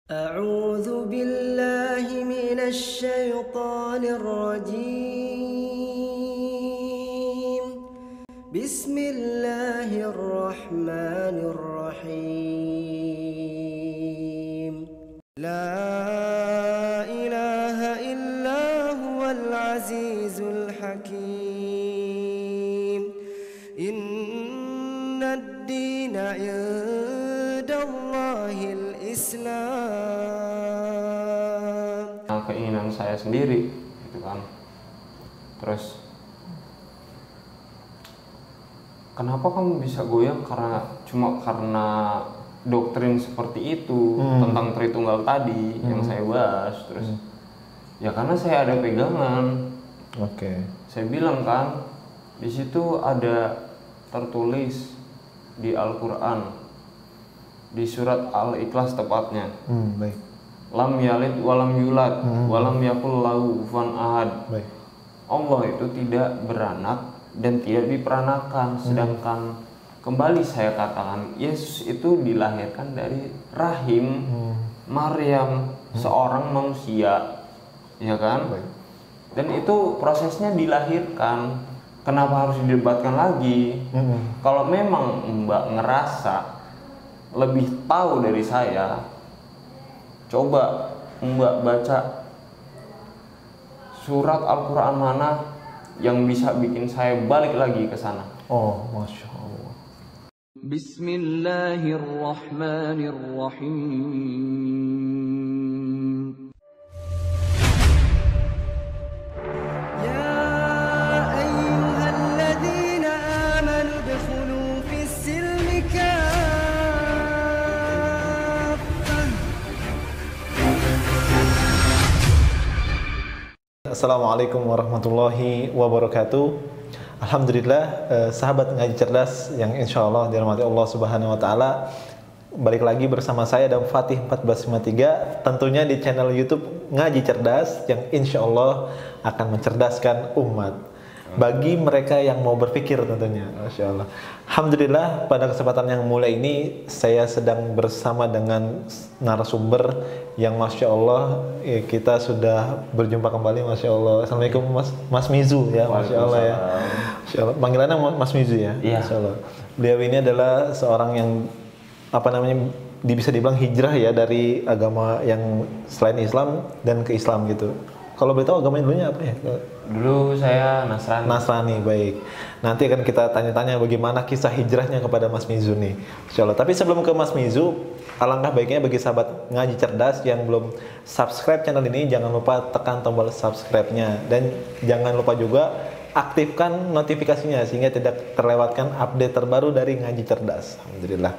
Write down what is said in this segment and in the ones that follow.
أعوذ بالله من الشيطان الرجيم بسم الله الرحمن الرحيم لا إله إلا هو العزيز الحكيم إن الدين عند الله الإسلام. Keinginan saya sendiri gitu kan. Terus kenapa kamu bisa goyang cuma karena doktrin seperti itu tentang Tritunggal tadi yang saya bahas. Terus ya karena saya ada pegangan. Saya bilang kan di situ ada tertulis di Al-Qur'an di surat Al-Ikhlas tepatnya. Baik. Lam yalid walam yulad walam yakul lahu kufuwan ahad. Baik. Allah itu tidak beranak dan tidak diperanakan. Sedangkan kembali saya katakan Yesus itu dilahirkan dari rahim Maryam, seorang manusia, ya kan? Baik. Dan itu prosesnya dilahirkan. Kenapa harus didebatkan lagi? Kalau memang Mbak ngerasa lebih tahu dari saya, coba Mbak baca surat Al-Quran mana yang bisa bikin saya balik lagi ke sana. Oh, Masya Allah. Bismillahirrahmanirrahim. Ya ayyuhalladzina amanu udkhulu fis silmi kaffah. Assalamualaikum warahmatullahi wabarakatuh. Alhamdulillah, sahabat ngaji cerdas yang insya Allah dirahmati Allah Subhanahu Wa Taala, balik lagi bersama saya dan Fatih 1453 tentunya di channel YouTube Ngaji Cerdas yang insya Allah akan mencerdaskan umat bagi mereka yang mau berpikir tentunya. Masya Allah. Alhamdulillah, pada kesempatan yang mulia ini saya sedang bersama dengan narasumber yang Masya Allah kita sudah berjumpa kembali. Masya Allah. Assalamualaikum Mas Mizu ya. Masya Allah ya. Masya Allah. Panggilannya Mas Mizu ya. Iya. Masya Allah. Beliau ini adalah seorang yang bisa dibilang hijrah ya dari agama yang selain Islam dan ke Islam gitu. Kalau boleh tahu agamanya dulunya apa ya? Dulu saya Nasrani. Nasrani, baik. Nanti akan kita tanya-tanya bagaimana kisah hijrahnya kepada Mas Mizu nih. Insya Allah. Tapi sebelum ke Mas Mizu, alangkah baiknya bagi sahabat ngaji cerdas yang belum subscribe channel ini, jangan lupa tekan tombol subscribe-nya. Dan jangan lupa juga aktifkan notifikasinya sehingga tidak terlewatkan update terbaru dari ngaji cerdas. Alhamdulillah.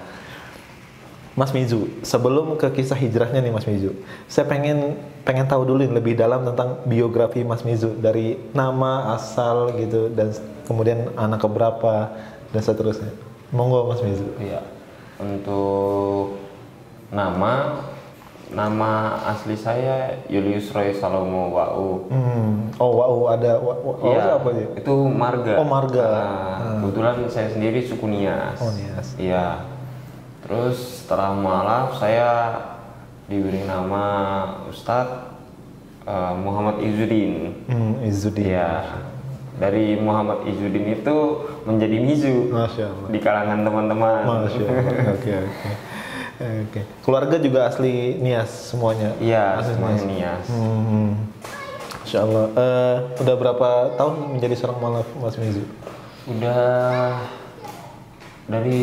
Mas Mizu, sebelum ke kisah hijrahnya nih Mas Mizu, saya pengen tahu dulu lebih dalam tentang biografi Mas Mizu, dari nama, asal gitu, dan kemudian anak keberapa dan seterusnya. Monggo Mas Mizu. Iya. Untuk nama asli saya Julius Roy Salomo Wau. Oh, Wau ada Wau Iya, apa ya? itu marga. Oh, marga. Kebetulan saya sendiri suku Nias. Oh, Nias. Iya. Terus setelah mualaf saya diberi nama Ustadz Muhammad Izzuddin. Izzuddin. Iya. Dari Muhammad Izzuddin itu menjadi Mizu. Masya Allah. Di kalangan teman-teman. Masya Allah. Oke. Keluarga juga asli Nias semuanya. Iya, asli semuanya Nias. Masya Allah. Udah berapa tahun menjadi seorang mualaf Mas Mizu? Udah dari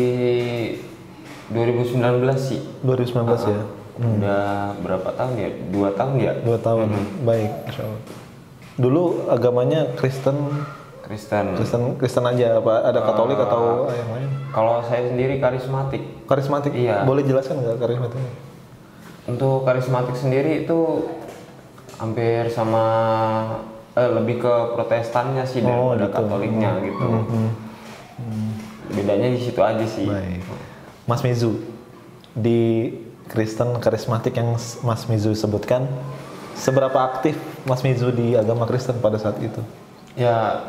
2019 sih. 2019 ya. Udah berapa tahun ya? 2 tahun ya? 2 tahun. Baik, Masya Allah. Dulu agamanya Kristen aja, apa ada Katolik atau yang lain? Kalau saya sendiri karismatik. Karismatik? Iya. Boleh jelaskan nggak karismatiknya? Untuk karismatik sendiri itu hampir sama lebih ke Protestannya sih daripada gitu. Katoliknya gitu. Bedanya di situ aja sih. Baik. Mas Mizu, di Kristen karismatik yang Mas Mizu sebutkan, seberapa aktif Mas Mizu di agama Kristen pada saat itu? Ya,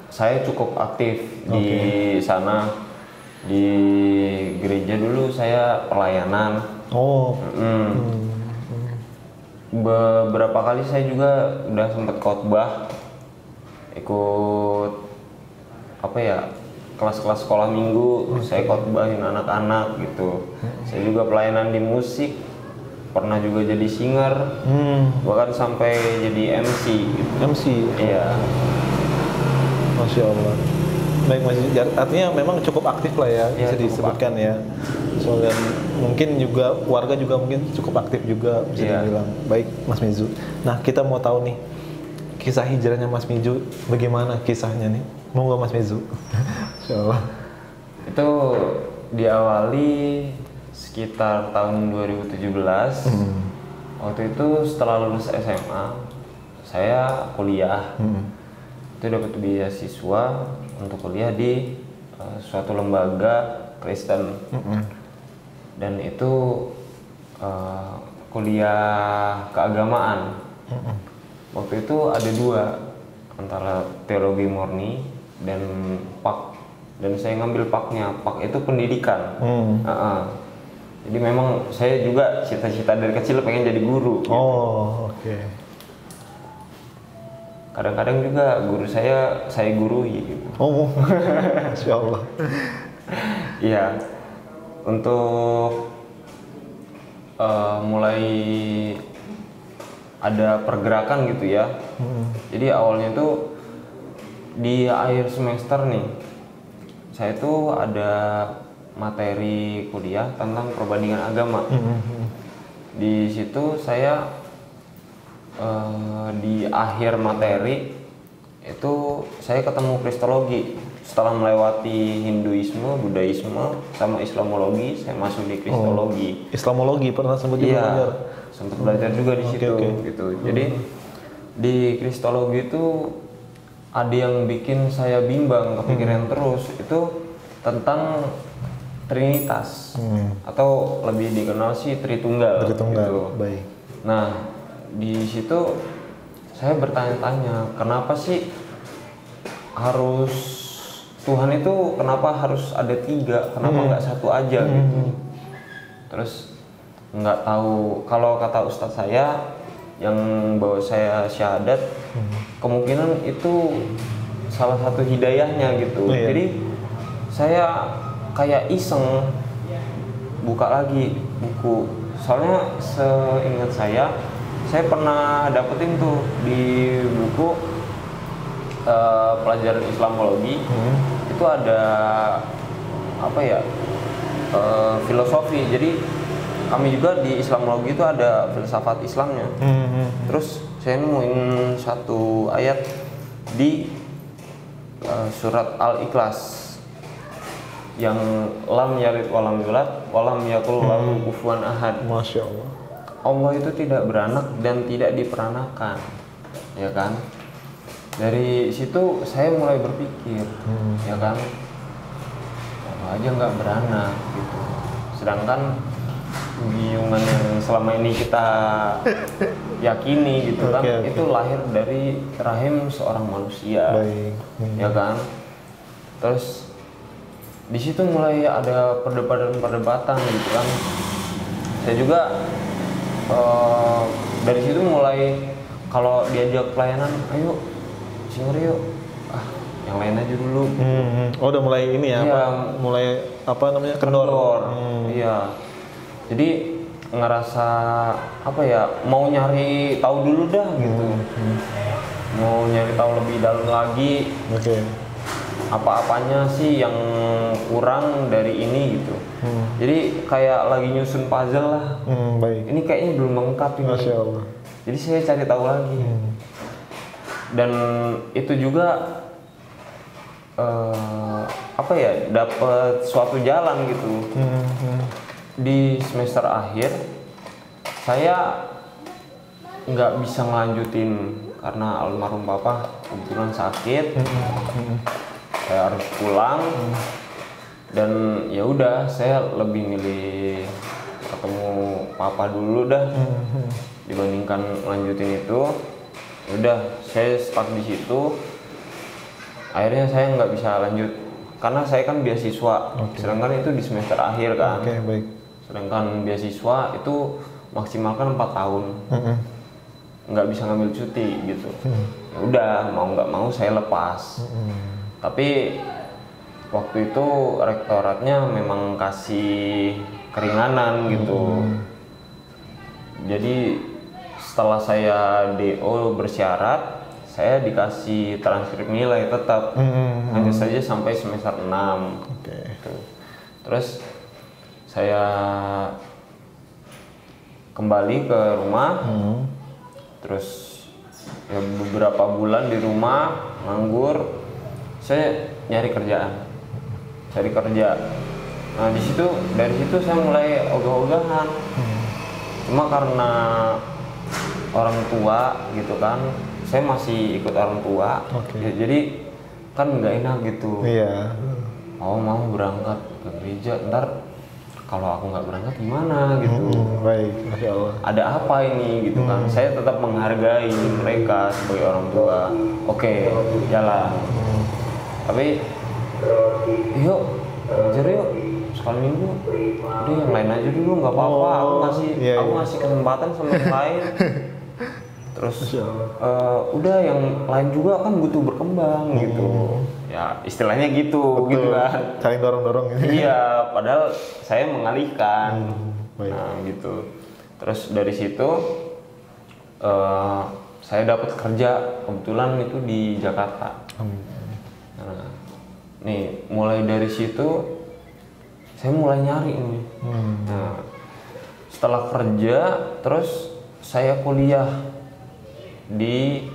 saya cukup aktif di sana. Di gereja dulu saya pelayanan. Oh. beberapa kali saya juga udah sempat khotbah, ikut apa ya, kelas-kelas sekolah minggu, saya khotbahin anak-anak gitu. Saya juga pelayanan di musik, pernah juga jadi singer, bahkan sampai jadi MC gitu. MC. Iya. Masya Allah. Baik Mas Mizu, artinya memang cukup aktif lah ya, Iya, bisa cukup disebutkan ya. So, dan mungkin juga warga juga mungkin cukup aktif juga bisa Iya. dibilang. Baik Mas Mizu. Nah kita mau tahu nih kisah hijrahnya Mas Mizu, bagaimana kisahnya nih? Monggo Mas Mizu. Masya Allah. Itu diawali sekitar tahun 2017. Waktu itu setelah lulus SMA, saya kuliah. Itu dapat beasiswa untuk kuliah di suatu lembaga Kristen. Dan itu kuliah keagamaan. Waktu itu ada dua, antara teologi murni dan PAK. Dan saya ngambil PAK-nya. PAK itu pendidikan. Jadi memang saya juga cita-cita dari kecil pengen jadi guru. Oh, oke. Kadang-kadang juga guru saya gurui gitu. Oh, Masya Allah. Iya. Untuk mulai ada pergerakan gitu ya. Jadi awalnya tuh di akhir semester nih, saya tuh ada materi kuliah tentang perbandingan agama. Di situ saya di akhir materi itu saya ketemu Kristologi. Setelah melewati Hinduisme, Budaisme, sama Islamologi, saya masuk di Kristologi. Islamologi pernah sempat juga belajar. Iya, sempat belajar juga di situ gitu. Jadi di Kristologi itu ada yang bikin saya bimbang, kepikiran terus, itu tentang Trinitas atau lebih dikenal sih Tritunggal. Tritunggal. Gitu. Baik. Nah, di situ saya bertanya-tanya, kenapa sih harus Tuhan itu kenapa harus ada tiga, kenapa nggak satu aja gitu. Terus nggak tahu, kalau kata ustadz saya yang bawa saya syahadat, kemungkinan itu salah satu hidayahnya gitu. Oh, iya. Jadi saya kayak iseng buka lagi buku, soalnya seingat saya pernah dapetin tuh di buku pelajaran Islamologi. Itu ada apa ya, filosofi. Jadi kami juga di Islamologi itu ada filsafat Islamnya. Terus saya nemuin satu ayat di surat Al-Ikhlas yang lam yalid walam yulad walam yakul lahu kufuwan ahad. Masya Allah. Allah itu tidak beranak dan tidak diperanakan, ya kan? Dari situ saya mulai berpikir, ya kan, Allah aja nggak beranak gitu. Sedangkan kebingungan yang selama ini kita yakini gitu kan, Oke. itu lahir dari rahim seorang manusia, Baik. ya kan? Terus di situ mulai ada perdebatan gitu kan. Saya juga dari situ mulai kalau diajak pelayanan, ayo singer yuk, yang lain aja dulu. Oh, udah mulai ini ya, Iya. mulai apa namanya, kendor. Iya. Jadi ngerasa apa ya, mau nyari tahu dulu dah gitu. Mau nyari tahu lebih dalam lagi. Oke. Apa-apanya sih yang kurang dari ini gitu. Jadi kayak lagi nyusun puzzle lah. Baik. Ini kayaknya belum lengkap ini. Masya Allah. Jadi saya cari tahu lagi. Dan itu juga apa ya, dapat suatu jalan gitu. Di semester akhir saya nggak bisa ngelanjutin karena almarhum papa kebetulan sakit. Saya harus pulang. Dan ya udah, saya lebih milih ketemu papa dulu dah dibandingkan lanjutin itu. Udah, saya stuck di situ. Akhirnya saya nggak bisa lanjut karena saya kan beasiswa. Sedangkan itu di semester akhir kan. Oke, baik. Sedangkan beasiswa itu maksimalkan 4 tahun. nggak bisa ngambil cuti gitu. Ya udah, mau nggak mau saya lepas. Tapi waktu itu rektoratnya memang kasih keringanan gitu. Jadi setelah saya DO bersyarat, saya dikasih transkrip nilai tetap. Hanya saja sampai semester 6. Oke. Gitu. Terus saya kembali ke rumah. Terus ya beberapa bulan di rumah nganggur, saya nyari kerjaan, cari kerja. Nah dari situ saya mulai ogah-ogahan. Cuma karena orang tua gitu kan, saya masih ikut orang tua. Ya, jadi kan nggak enak gitu. Iya. Mau berangkat ke gereja, ntar kalau aku nggak berangkat gimana gitu. Baik, Masya Allah. Ada apa ini gitu kan. Saya tetap menghargai mereka sebagai orang tua. Oke, jalan. Tapi yuk belajar yuk sekali minggu. Udah yang lain aja dulu, nggak apa-apa. Aku ngasih kesempatan sama yang lain. Terus udah yang lain juga kan butuh berkembang gitu. Ya istilahnya gitu. Betul. Gitu kan. Saling dorong-dorong gitu. Iya, padahal saya mengalihkan. Baik. Nah gitu. Terus dari situ saya dapat kerja, kebetulan itu di Jakarta. Nah, nih mulai dari situ saya mulai nyari nih. Nah, setelah kerja terus saya kuliah di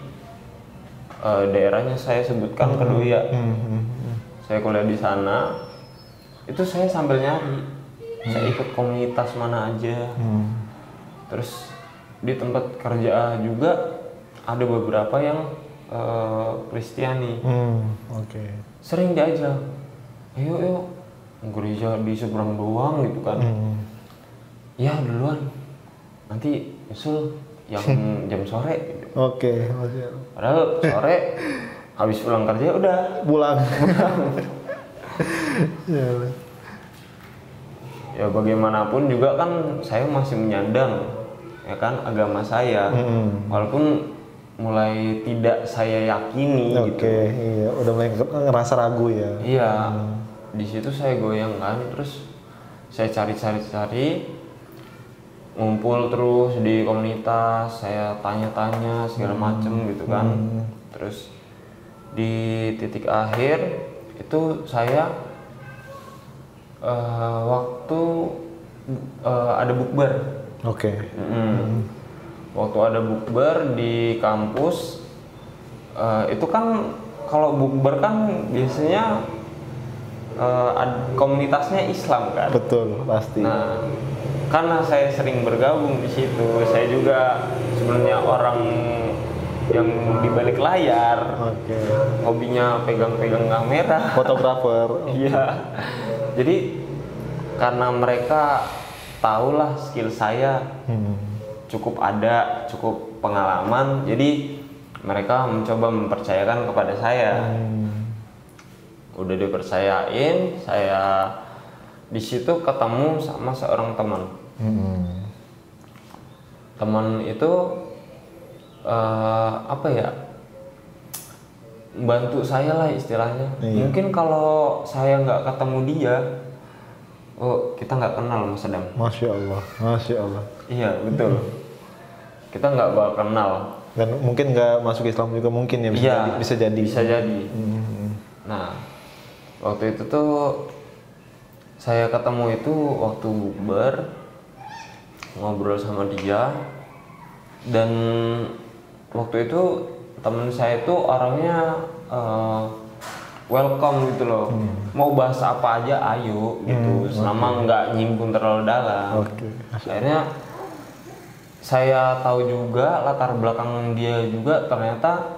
daerahnya saya sebutkan Kedoya. Saya kuliah di sana. Itu saya sambil nyari. Saya ikut komunitas mana aja. Terus di tempat kerja juga ada beberapa yang Kristiani. Oke. Sering diajak, ayo gereja di seberang doang gitu kan. Ya duluan, nanti nyusul yang jam sore gitu. Oke, Masya Allah. Padahal sore habis pulang kerja udah Pulang. ya bagaimanapun juga kan saya masih menyandang ya kan agama saya. Walaupun mulai tidak saya yakini gitu. Oke, iya, udah mulai ngerasa ragu ya. Iya, di situ saya goyang kan, terus saya cari, ngumpul terus di komunitas, saya tanya-tanya segala macem gitu kan. Terus di titik akhir itu saya waktu ada bukber. Oke. Waktu ada bukber di kampus, itu kan kalau bukber kan biasanya komunitasnya Islam kan. Betul, pasti. Nah, karena saya sering bergabung di situ, saya juga sebenarnya orang yang di balik layar. Oke. Hobinya pegang-pegang kamera. Fotografer. Iya. Jadi karena mereka tahulah skill saya cukup ada, cukup pengalaman, jadi mereka mencoba mempercayakan kepada saya. Udah dipercayain, saya di situ ketemu sama seorang teman. Teman itu apa ya? Bantu saya lah istilahnya. Iya. Mungkin kalau saya nggak ketemu dia, oh kita nggak kenal Mas Adam. Masya Allah, Masya Allah. Iya betul. Kita nggak bakal kenal. Dan mungkin nggak masuk Islam juga mungkin ya, bisa jadi. Bisa jadi. Nah, waktu itu tuh saya ketemu itu waktu bukber, ngobrol sama dia, dan waktu itu temen saya itu orangnya welcome gitu loh. Mau bahas apa aja ayo gitu, selama nggak nyinggung terlalu dalam. Oke. Akhirnya saya tahu juga latar belakang dia juga ternyata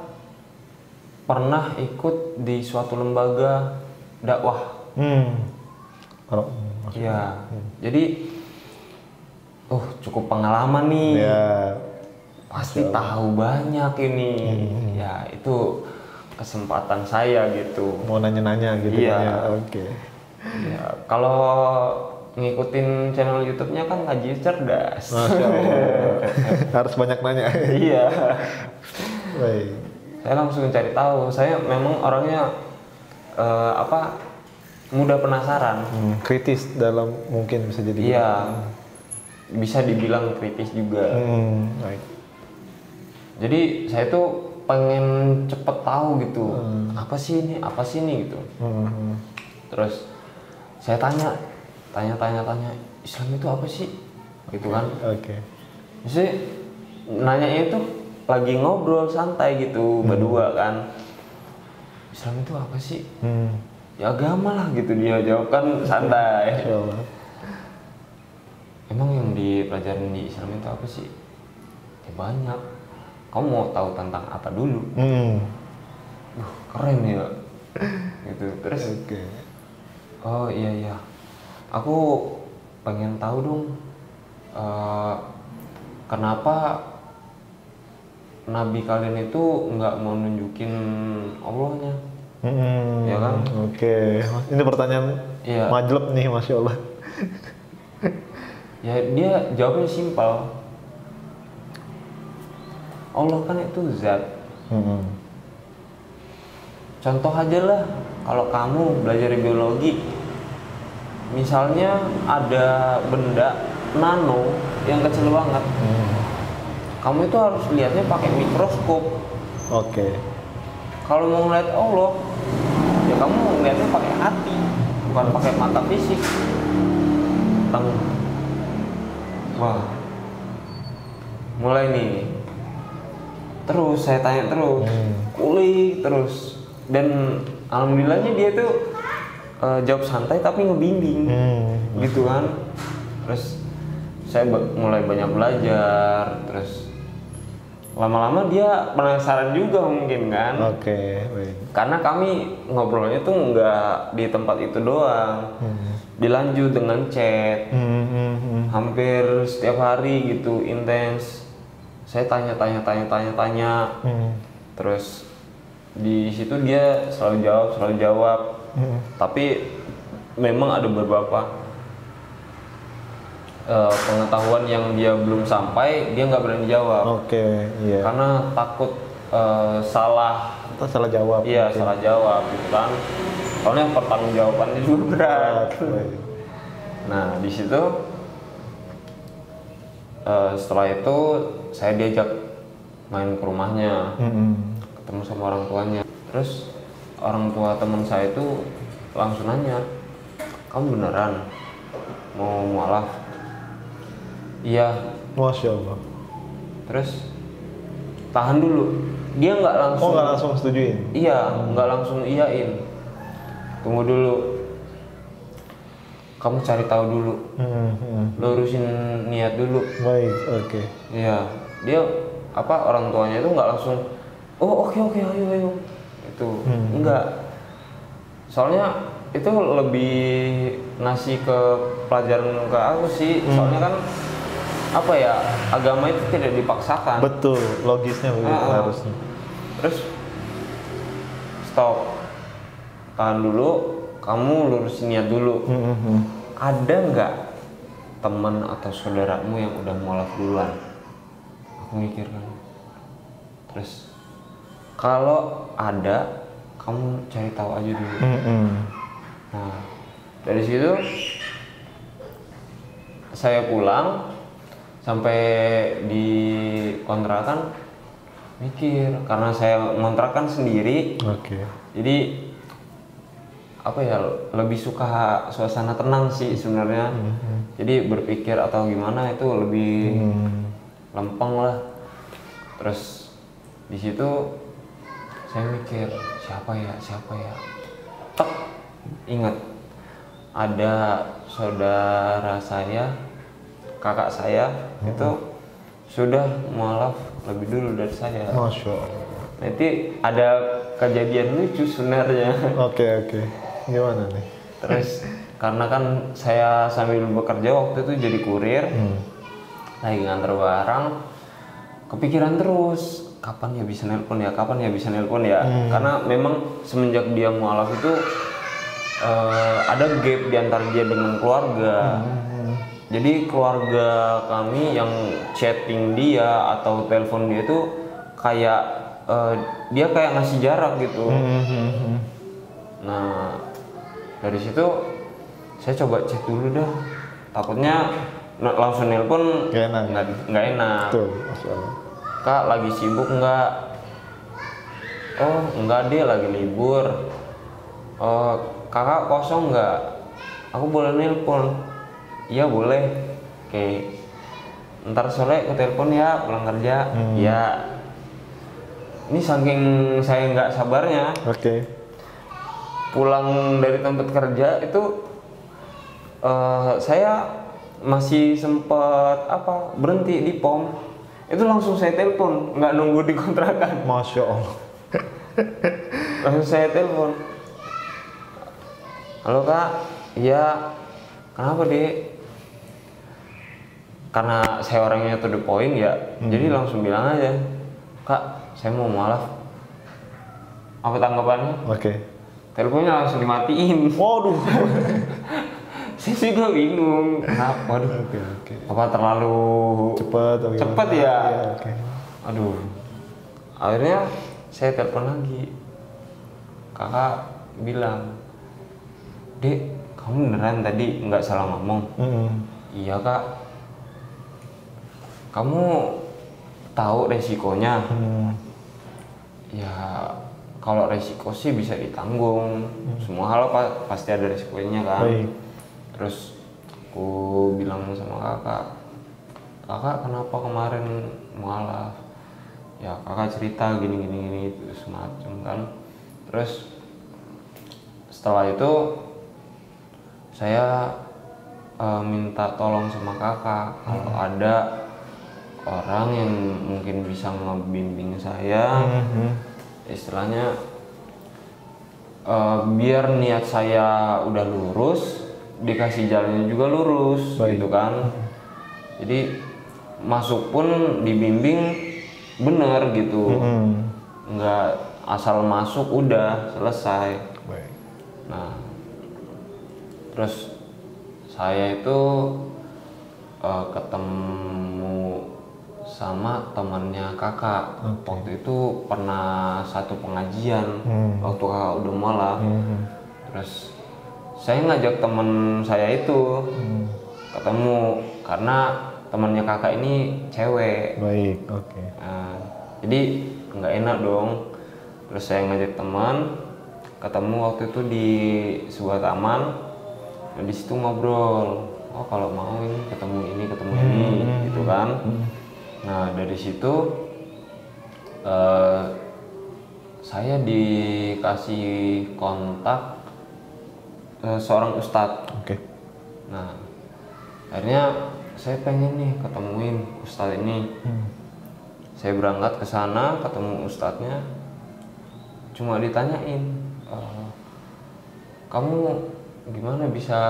pernah ikut di suatu lembaga dakwah. Iya. Jadi cukup pengalaman nih. Ya. Pasti tahu banyak ini. Ya, itu kesempatan saya gitu. Mau nanya-nanya gitu Iya. ya. Oke. Ya, kalau ngikutin channel YouTube-nya kan Ngaji Cerdas. Masya Allah. Harus banyak nanya. Iya. Baik. Saya langsung cari tahu. Saya memang orangnya mudah penasaran. Kritis dalam mungkin bisa jadi. Iya. Bisa dibilang kritis juga. Baik. Jadi saya tuh pengen cepet tahu gitu. Apa sih ini gitu. Terus saya tanya Islam itu apa sih? Gitu kan. Oke. Jadi nanyanya itu lagi ngobrol santai gitu berdua kan. Islam itu apa sih? Ya agama lah gitu, dia jawab kan santai. Masya Allah. Emang yang dipelajarin di Islam itu apa sih? Ya banyak. Kamu mau tahu tentang apa dulu? Keren ya. Gitu. Terus Oke. oh iya. Aku pengen tahu dong. Kenapa Nabi kalian itu nggak mau nunjukin Allahnya? Ya kan? Oke. Ini pertanyaan Iya. majleb nih, Masya Allah. Ya dia jawabnya simpel. Allah kan itu zat. Contoh aja lah, kalau kamu belajar biologi, misalnya ada benda nano yang kecil banget, kamu itu harus lihatnya pakai mikroskop. Oke. Kalau mau ngeliat Allah, ya kamu ngeliatnya pakai hati, bukan pakai mata fisik. Wah, mulai nih. Terus saya tanya terus, kulik terus, dan alhamdulillahnya dia tuh jawab santai tapi ngebimbing, gitu kan. Terus saya mulai banyak belajar, terus lama-lama dia penasaran juga mungkin kan. Oke, baik. Karena kami ngobrolnya tuh nggak di tempat itu doang, dilanjut dengan chat, hampir setiap hari gitu, intens. Saya tanya, terus di situ dia selalu jawab. Tapi memang ada beberapa pengetahuan yang dia belum sampai, dia nggak berani jawab. Oke, iya. Karena takut salah jawab. Iya, mungkin. salah jawab gitu kan. Soalnya pertanggungjawabannya juga berat. Baik. Nah, di situ setelah itu saya diajak main ke rumahnya, ketemu sama orang tuanya. Terus orang tua teman saya itu langsung nanya, kamu beneran mau mualaf? Iya. Masya Allah. Terus tahan dulu, dia nggak langsung. Oh, nggak langsung setujuin? Iya, nggak langsung iyain. Tunggu dulu. Kamu cari tahu dulu. Lurusin niat dulu. Baik, oke. Iya, dia orang tuanya itu nggak langsung. Oh oke ayo. Itu enggak. Soalnya itu lebih ngasih ke pelajaran ke aku sih. Soalnya kan agama itu tidak dipaksakan. Betul, logisnya begitu harusnya. Terus stop, tahan dulu, kamu lurusin niat dulu. Ada nggak teman atau saudaramu yang udah mualaf duluan? Aku mikir kan. Terus kalau ada, kamu cari tahu aja dulu. Nah, dari situ saya pulang, sampai di kontrakan mikir, karena saya kontrakan sendiri. Oke. Jadi lebih suka suasana tenang sih sebenarnya. Jadi berpikir atau gimana itu lebih lempeng lah. Terus di situ saya mikir siapa ya. Tek, ingat ada saudara saya, kakak saya itu sudah mualaf lebih dulu dari saya. Masya Allah. Nanti ada kejadian lucu sebenarnya. Oke. Gimana nih? Terus karena kan saya sambil bekerja waktu itu jadi kurir, lagi nganter barang, kepikiran terus kapan ya bisa nelpon ya. Karena memang semenjak dia mualaf itu ada gap di antara dia dengan keluarga. Jadi keluarga kami yang chatting dia atau telepon dia tuh kayak dia kayak ngasih jarak gitu. Nah dari situ saya coba cek dulu dah, takutnya langsung nelpon nggak enak. Betul, Masya Allah. Kak lagi sibuk nggak? Oh enggak, dia lagi libur. Kakak kosong nggak? Aku boleh nelpon? Iya boleh. Oke. Ntar sore aku telepon ya pulang kerja. Ya. Ini saking saya nggak sabarnya. Oke. Pulang dari tempat kerja itu saya masih sempet berhenti di pom. Itu langsung saya telepon, nggak nunggu di kontrakan. Masya Allah. Langsung saya telepon. Halo kak, iya. Kenapa dek? Karena saya orangnya to the point ya, jadi langsung bilang aja, kak, saya mau mualaf. Apa tanggapannya? Oke. Teleponnya langsung dimatiin. Waduh. Saya juga bingung. Kenapa? Waduh. Oke. Apa terlalu Cepet ya? Iya, oke. Aduh. Akhirnya saya telepon lagi. Kakak bilang, Dek, kamu beneran tadi nggak salah ngomong? Iya kak. Kamu tahu resikonya? Ya kalau resiko sih bisa ditanggung. Semua hal pasti ada resikonya kan. Baik. Terus aku bilang sama kakak kenapa kemarin mualaf? Ya kakak cerita gini itu semacam kan. Terus setelah itu saya minta tolong sama kakak kalau ada orang yang mungkin bisa ngebimbing saya, istilahnya biar niat saya udah lurus, dikasih jalannya juga lurus. Baik. Gitu kan. Jadi masuk pun dibimbing bener gitu, nggak asal masuk udah selesai. Baik. Nah terus saya itu ketemu sama temannya kakak. Waktu itu pernah satu pengajian waktu kakak udah mualaf. Terus saya ngajak teman saya itu ketemu karena temannya kakak ini cewek. Baik, oke. Nah, jadi nggak enak dong. Terus saya ngajak teman ketemu waktu itu di sebuah taman. Nah, di situ ngobrol. Oh kalau mau ini ketemu ini gitu kan. Nah dari situ saya dikasih kontak seorang ustadz. Oke. Nah akhirnya saya pengen nih ketemuin ustadz ini. Saya berangkat ke sana ketemu ustadznya, cuma ditanyain, kamu gimana bisa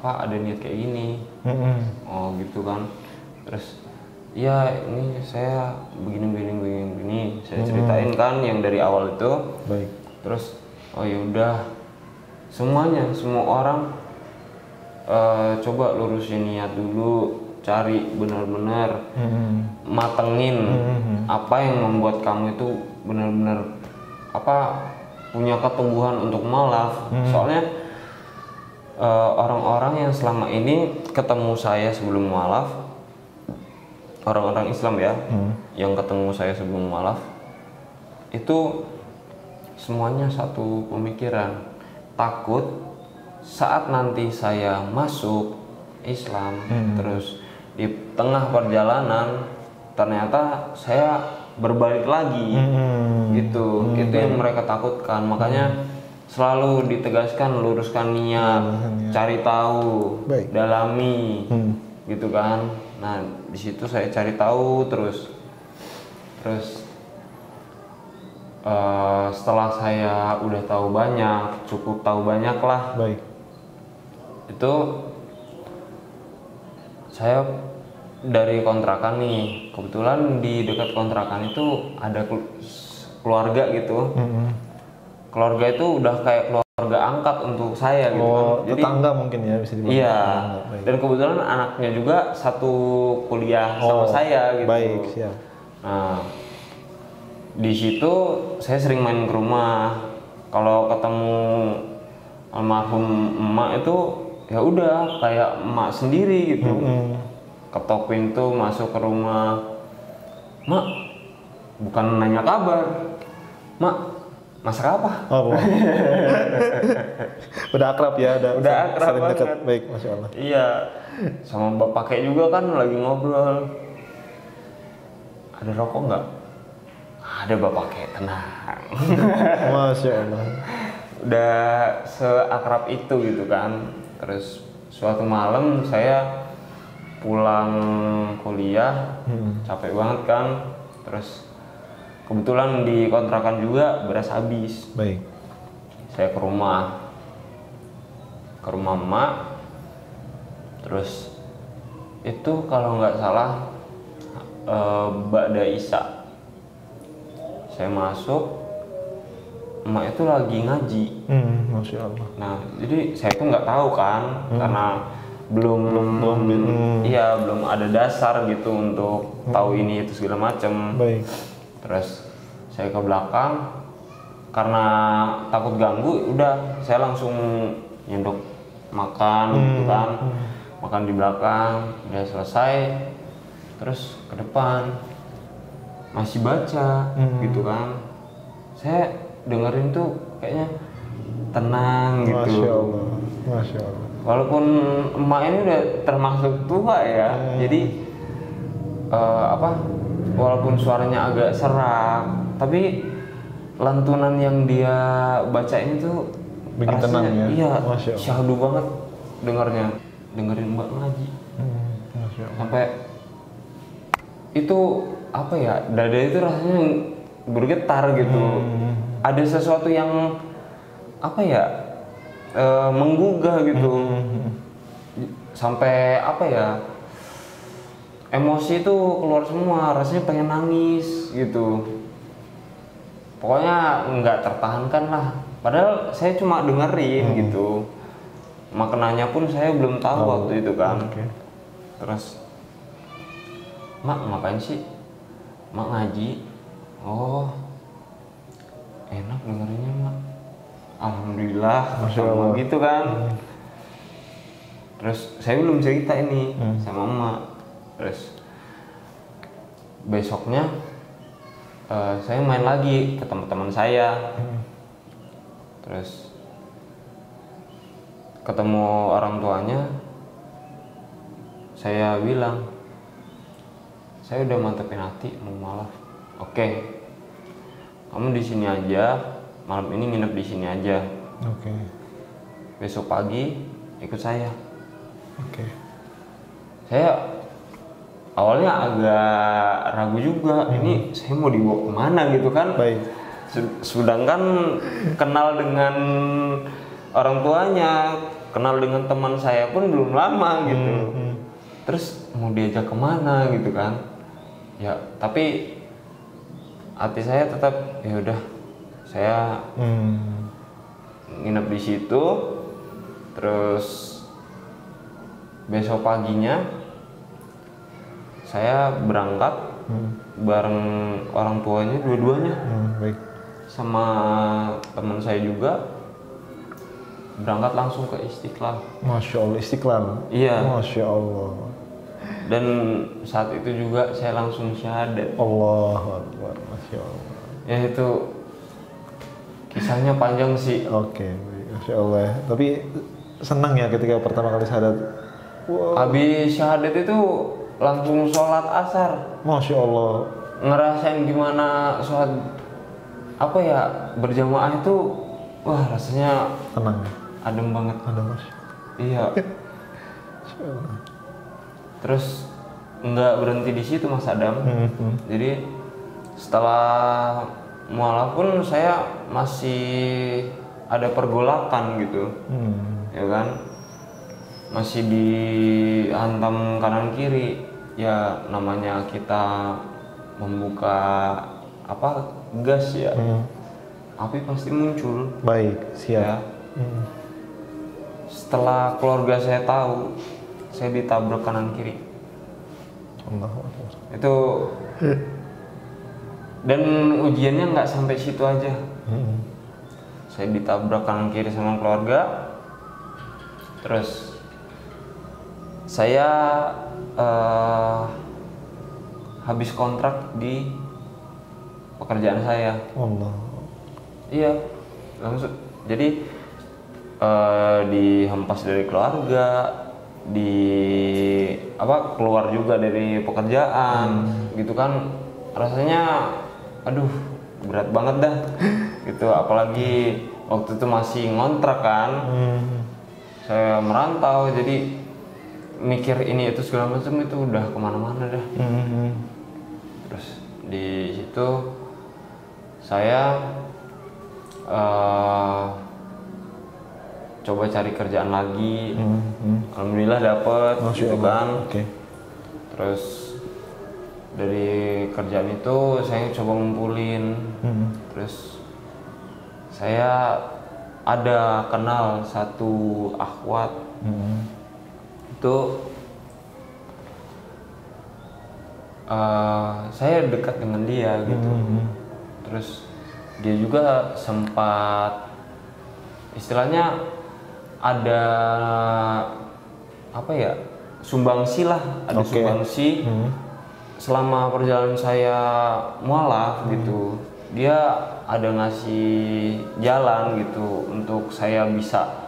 ada niat kayak gini? Oh gitu kan. Terus iya ini saya begini saya ceritain kan yang dari awal itu. Baik. Terus oh yaudah, semua orang coba lurusin niat dulu, cari benar-benar matengin apa yang membuat kamu itu benar-benar punya keteguhan untuk mualaf. Soalnya orang-orang yang selama ini ketemu saya sebelum mualaf, orang-orang Islam ya, yang ketemu saya sebelum mualaf itu semuanya satu pemikiran, takut saat nanti saya masuk Islam terus di tengah perjalanan ternyata saya berbalik lagi gitu. Itu yang mereka takutkan. Makanya selalu ditegaskan luruskan niat, cari tahu, Baik. dalami gitu kan. Nah di situ saya cari tahu terus setelah saya udah tahu banyak, cukup tahu banyak lah. Baik. Itu saya dari kontrakan nih, kebetulan di dekat kontrakan itu ada keluarga gitu. keluarga itu udah kayak keluarga angkat untuk saya gitu kan. Oh, Jadi tetangga mungkin ya bisa dibilang. iya. Tetangga, baik. Dan kebetulan anaknya juga satu kuliah sama Oh, saya gitu. Baik, siap. Nah, di situ saya sering main ke rumah. Kalau ketemu almarhum emak itu ya udah kayak emak sendiri gitu. Ketok pintu masuk ke rumah. Mak, bukan nanya kabar. Mak, masak apa? Oh, wow. Udah akrab ya, Udah akrab saling dekat. banget. Baik, masya Allah. Iya, sama bapak kakek juga kan lagi ngobrol. Ada rokok nggak? Ada bapak kakek, tenang. Masya Allah. Udah seakrab itu gitu kan. Terus suatu malam saya pulang kuliah, capek banget kan. Terus kebetulan di kontrakan juga beras habis. Baik. Saya ke rumah emak. Terus itu kalau nggak salah ba'da isya saya masuk, emak itu lagi ngaji. Masya Allah. Nah jadi saya tuh nggak tahu kan, karena belum ada dasar gitu untuk tahu ini itu segala macem. Baik. Terus saya ke belakang, karena takut ganggu, udah saya langsung nyendok makan gitu kan, makan di belakang. Udah selesai, terus ke depan masih baca gitu kan. Saya dengerin tuh kayaknya tenang gitu. Masya Allah. Masya Allah. Walaupun emak ini udah termasuk tua ya, jadi walaupun suaranya agak serak, tapi lantunan yang dia bacain itu Bikin tenang ya? Iya, Masya Allah. syahdu banget dengarnya, dengerin mbak ngaji. Masya Allah. Sampai itu apa ya, dada itu rasanya bergetar gitu. Ada sesuatu yang apa ya, menggugah gitu. Sampai apa ya, emosi itu keluar semua, rasanya pengen nangis gitu. Pokoknya nggak tertahankan lah. Padahal saya cuma dengerin gitu. Maknanya pun saya belum tahu waktu itu kan. Oke. Terus, mak ngapain sih? Mak ngaji. Oh, enak dengerinnya mak. Alhamdulillah, Masya Allah. gitu kan. Terus saya belum cerita ini sama emak. Terus besoknya saya main lagi ke teman-teman saya. Terus ketemu orang tuanya, saya bilang, saya udah mantepin hati mau malah. Oke, kamu di sini aja, malam ini nginep di sini aja. Oke. Besok pagi ikut saya. Oke. Saya awalnya agak ragu juga, ini saya mau dibawa kemana gitu kan. Baik. Sedangkan kenal dengan orang tuanya, kenal dengan teman saya pun belum lama gitu. Terus mau diajak kemana gitu kan? Ya tapi hati saya tetap ya udah, saya nginep di situ. Terus besok paginya saya berangkat bareng orang tuanya dua-duanya, Baik. sama teman saya juga, berangkat langsung ke Istiqlal. Masya Allah, Istiqlal. Iya. Masya Allah. Dan saat itu juga saya langsung syahadat. Allahu Akbar. Masya Allah. Ya itu kisahnya panjang sih. Oke, baik. Masya Allah. Tapi senang ya ketika pertama kali syahadat. Wow. Habis syahadat itu langsung sholat asar. Masya Allah. Ngerasain gimana sholat apa ya, berjamaah itu, wah rasanya Tenang. adem banget. Ada Masya. Iya. Masya Allah. Terus nggak berhenti di situ Mas Adam. Jadi setelah mualaf pun saya masih ada pergolakan gitu, ya kan, masih dihantam kanan kiri. Ya namanya kita membuka apa gas ya, api pasti muncul. Baik, Ya. siap. Setelah keluarga saya tahu, saya ditabrak kanan kiri. Allahu Akbar. Itu dan ujiannya nggak sampai situ aja. Saya ditabrak kanan kiri sama keluarga. Terus saya habis kontrak di pekerjaan saya. Allah. Iya, langsung. Jadi dihempas dari keluarga, keluar juga dari pekerjaan, gitu kan. Rasanya, aduh, berat banget dah, gitu. Apalagi waktu itu masih ngontrak kan. Saya merantau, jadi mikir ini itu segala macam itu udah kemana-mana dah. Terus di situ saya coba cari kerjaan lagi. Alhamdulillah dapet gitu kan. Oke. Terus dari kerjaan itu saya coba ngumpulin. Terus saya ada kenal satu akhwat. Itu saya dekat dengan dia gitu. Terus dia juga sempat istilahnya ada apa ya, sumbangsi lah, ada sumbangsi selama perjalanan saya mualaf gitu. Dia ada ngasih jalan gitu untuk saya bisa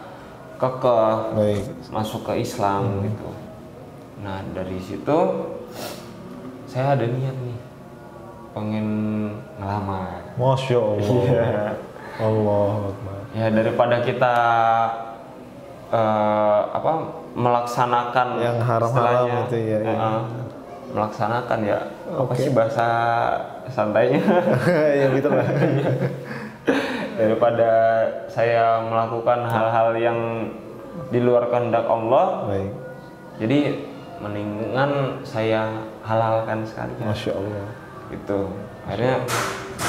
kekeh masuk ke Islam gitu. Nah dari situ saya ada niat nih pengen ngelamar. Masya Allah. Iya. Allah Akbar. Ya daripada kita melaksanakan Yang haram-haram istilahnya, itu ya, iya. melaksanakan ya, apa sih bahasa santainya? Ya gitu lah. Daripada saya melakukan hal-hal yang di luar kehendak Allah, Baik. jadi mendingan saya halalkan sekalian. Masya Allah. Gitu. Akhirnya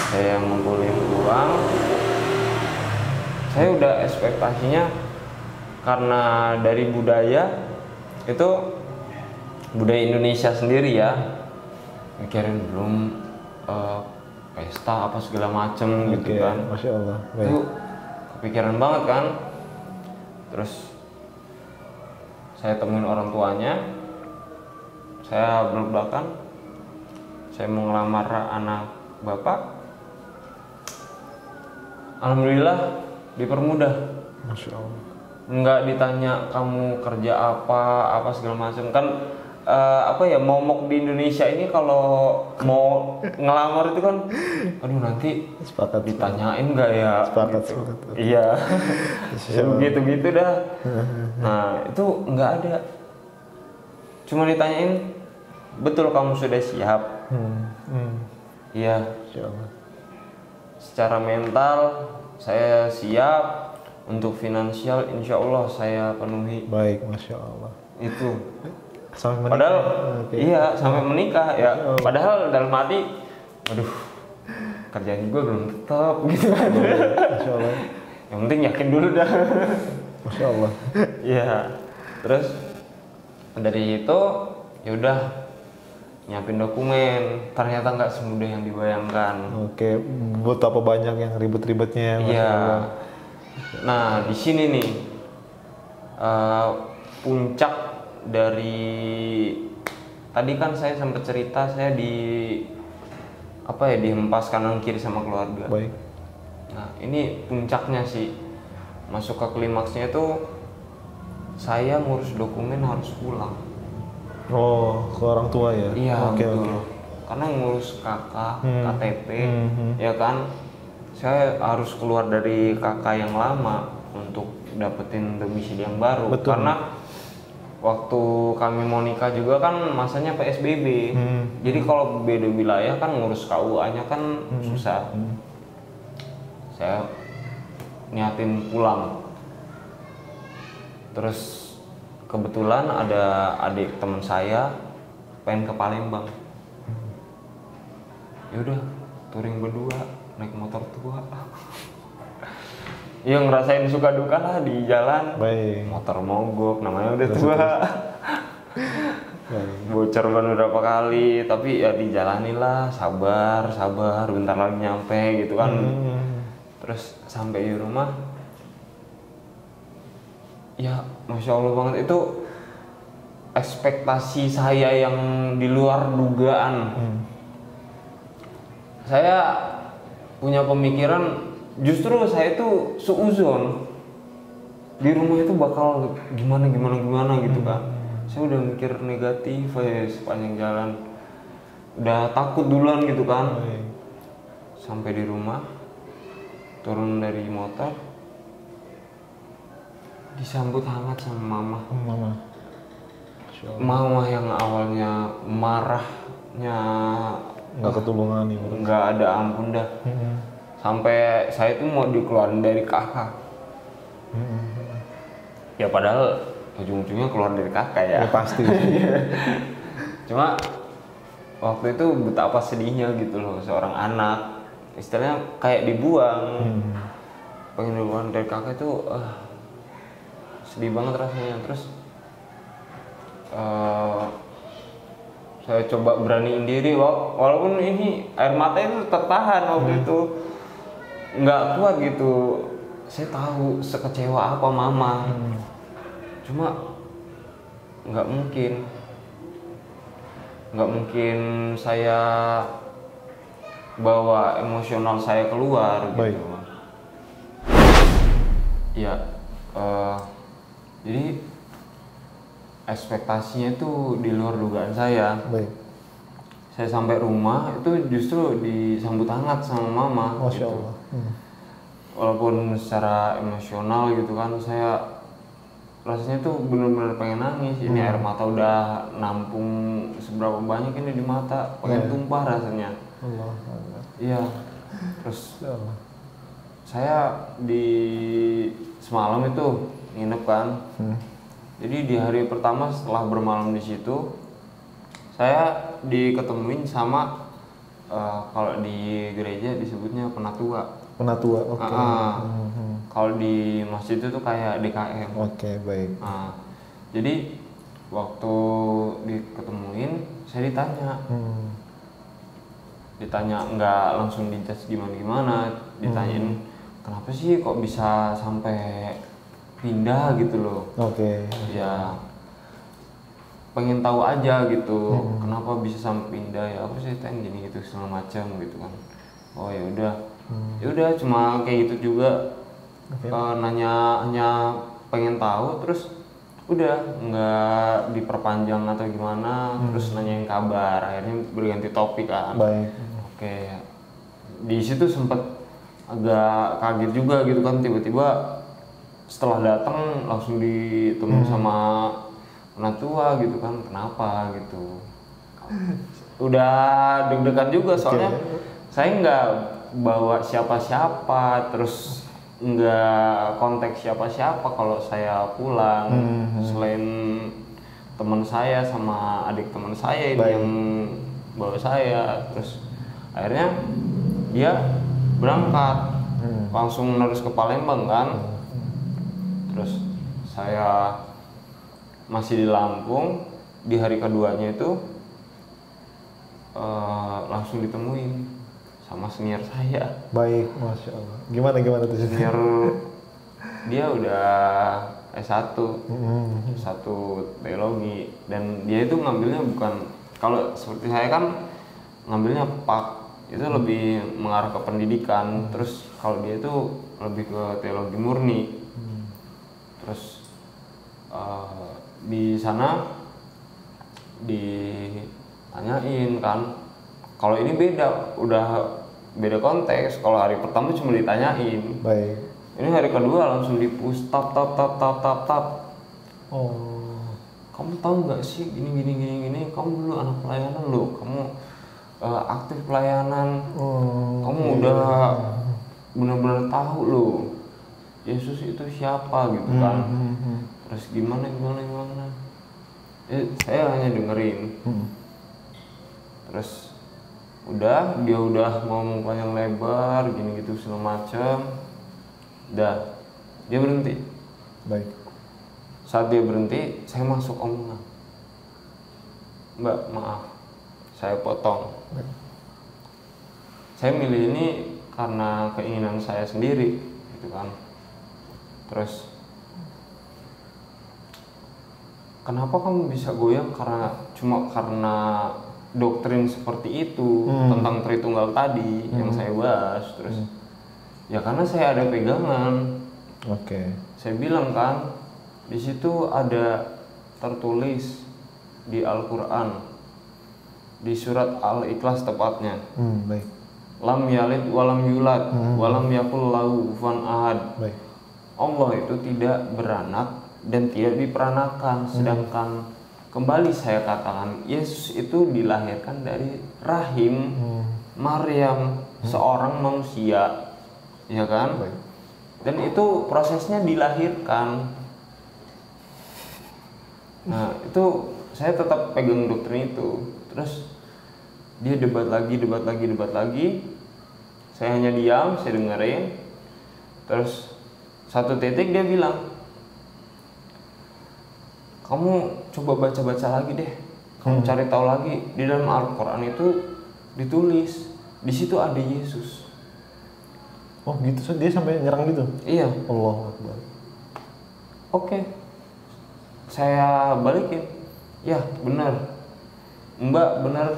saya ngumpulin uang. Saya udah ekspektasinya karena dari budaya itu, budaya Indonesia sendiri ya, mikirin belum pesta apa segala macem gitu kan. Masya Allah. Baik. Itu kepikiran banget kan. Terus saya temuin orang tuanya, saya belak-belakan, saya mau ngelamar anak bapak. Alhamdulillah dipermudah. Masya Allah. Nggak ditanya kamu kerja apa segala macam kan. Momok di Indonesia ini kalau mau ngelamar itu kan, aduh nanti Sepakat. ditanyain nggak ya? Sepakat. Gitu. Sepakat. Iya. Gitu dah. Nah itu nggak ada. Cuma ditanyain, betul kamu sudah siap? Iya. Masya Allah. Secara mental saya siap, untuk finansial insya Allah saya penuhi. Baik, Masya Allah. Itu. Sampai menikah. Padahal Oke. iya sampai menikah ya. Padahal dalam hati, aduh kerjaan juga belum tetap gitu kan. Masya Allah. Yang penting yakin dulu dah. Masya Allah. Iya. Terus dari itu ya udah nyiapin dokumen. Ternyata nggak semudah yang dibayangkan. Oke, betapa banyak yang ribet-ribetnya. Masya Iya. Allah. Nah di sini nih puncak dari tadi kan saya sempat cerita saya dihempas kanan kiri sama keluarga. Baik. Nah ini puncaknya sih, masuk ke klimaksnya itu saya ngurus dokumen harus pulang. Oh, ke orang tua ya? Iya Oke, betul. oke. Karena ngurus KK, KTP, ya kan, saya harus keluar dari KK yang lama untuk dapetin domisili yang baru. Betul. Karena waktu kami mau nikah juga kan masanya PSBB. Jadi kalau beda wilayah kan ngurus KUA-nya kan susah. Saya niatin pulang. Terus kebetulan ada adik teman saya pengen ke Palembang. Ya udah touring berdua naik motor tua. Ya ngerasain suka duka lah di jalan. Baik. Motor mogok, namanya udah Terus, tua. Baik. Bocor ban beberapa kali, tapi ya dijalanin lah, sabar, bentar lagi nyampe gitu kan. Terus sampai di rumah, ya Masya Allah banget, itu ekspektasi saya yang di luar dugaan. Saya punya pemikiran, justru saya itu suuzon di rumah itu bakal gimana gitu kan. Saya udah mikir negatif sepanjang jalan, udah takut duluan gitu kan. Sampai di rumah, turun dari motor, disambut hangat sama mama. Mama yang awalnya marahnya Nggak ketulungan nih. nggak ada ampun dah. Sampai saya tuh mau dikeluarin dari kakak. Ya padahal ujung-ujungnya keluar dari kakak ya. Ya pasti. Cuma waktu itu betapa sedihnya gitu loh, seorang anak istilahnya kayak dibuang. Pengen dibuang dari kakak itu sedih banget rasanya. Terus saya coba beraniin diri, walaupun ini air mata itu tertahan waktu itu, nggak kuat gitu. Saya tahu sekecewa apa mama, cuma nggak mungkin saya bawa emosional saya keluar gitu. Baik. Ya, jadi ekspektasinya itu di luar dugaan saya. Baik. Saya sampai rumah itu justru disambut hangat sama mama. Masya gitu. Allah. Walaupun secara emosional gitu kan, saya rasanya tuh bener-bener pengen nangis. Ini air mata udah nampung seberapa banyak ini di mata, pengen tumpah rasanya. Allah. Iya. Terus Allah. saya di semalam itu nginep kan. Jadi di hari pertama setelah bermalam di situ, saya diketemuin sama kalau di gereja disebutnya penatua. Penatua, oke. Kalau di masjid itu kayak DKM. Oke, baik. Jadi waktu diketemuin, saya ditanya nggak langsung dijudge gimana, ditanyain kenapa sih kok bisa sampai pindah gitu loh. Oke. Ya pengen tahu aja gitu, kenapa bisa sampai pindah. Ya aku ceritain gini gitu segala macam gitu kan. Oh ya udah cuma kayak gitu juga. Nanya hanya pengen tahu, terus udah nggak diperpanjang atau gimana. Terus nanyain kabar, akhirnya berganti topik kan. Baik. Oke, di situ sempet agak kaget juga gitu kan, tiba-tiba setelah datang langsung ditemu sama penatua gitu kan, kenapa gitu. Udah deg-degan juga soalnya saya nggak bawa siapa-siapa, terus nggak kontak siapa-siapa kalau saya pulang. Selain teman saya sama adik teman saya ini yang bawa saya. Terus akhirnya dia berangkat langsung harus ke Palembang kan. Terus saya masih di Lampung. Di hari keduanya itu langsung ditemuin sama senior saya. Baik, Masya Allah. Gimana tuh Senior dia udah S1 teologi, dan dia itu ngambilnya bukan, kalau seperti saya kan ngambilnya PAK, itu lebih mengarah ke pendidikan. Terus kalau dia itu lebih ke teologi murni. Terus di sana ditanyain kan, kalau ini udah beda konteks. Kalau hari pertama cuma ditanyain, baik. Ini hari kedua langsung di-push tap. Oh. Kamu tahu nggak sih gini. Kamu dulu anak pelayanan loh. Kamu aktif pelayanan. Kamu udah benar-benar tahu loh Yesus itu siapa gitu kan. Terus gimana. Saya hanya dengerin. Terus Udah, dia udah ngomong panjang lebar gini gitu segala macem. Udah, dia berhenti. Baik. Saat dia berhenti, saya masuk omongan. Mbak, maaf, saya potong. Baik. Saya milih ini karena keinginan saya sendiri, gitu kan. Terus, kenapa kamu bisa goyang cuma karena doktrin seperti itu tentang Tritunggal tadi yang saya bahas. Terus, ya karena saya ada pegangan. Oke. Saya bilang kan, di situ ada tertulis di Al-Quran, di surat Al-Ikhlas tepatnya. Baik. Lam yalid walam yulad walam yakul lahu kufuwan ahad. Baik. Allah itu tidak beranak dan tidak diperanakan. Sedangkan kembali saya katakan, Yesus itu dilahirkan dari rahim Maryam, seorang manusia, ya kan? Baik. Dan itu prosesnya dilahirkan. Nah, itu saya tetap pegang doktrin itu. Terus dia debat lagi. Saya hanya diam, saya dengerin. Terus satu titik dia bilang, kamu coba baca-baca lagi deh. Kamu cari tahu lagi, di dalam Al-Quran itu ditulis, di situ ada Yesus. Oh gitu, so, dia sampai nyerang gitu? Iya. Allahu Akbar. Oke. Saya balikin. Ya, benar. Mbak benar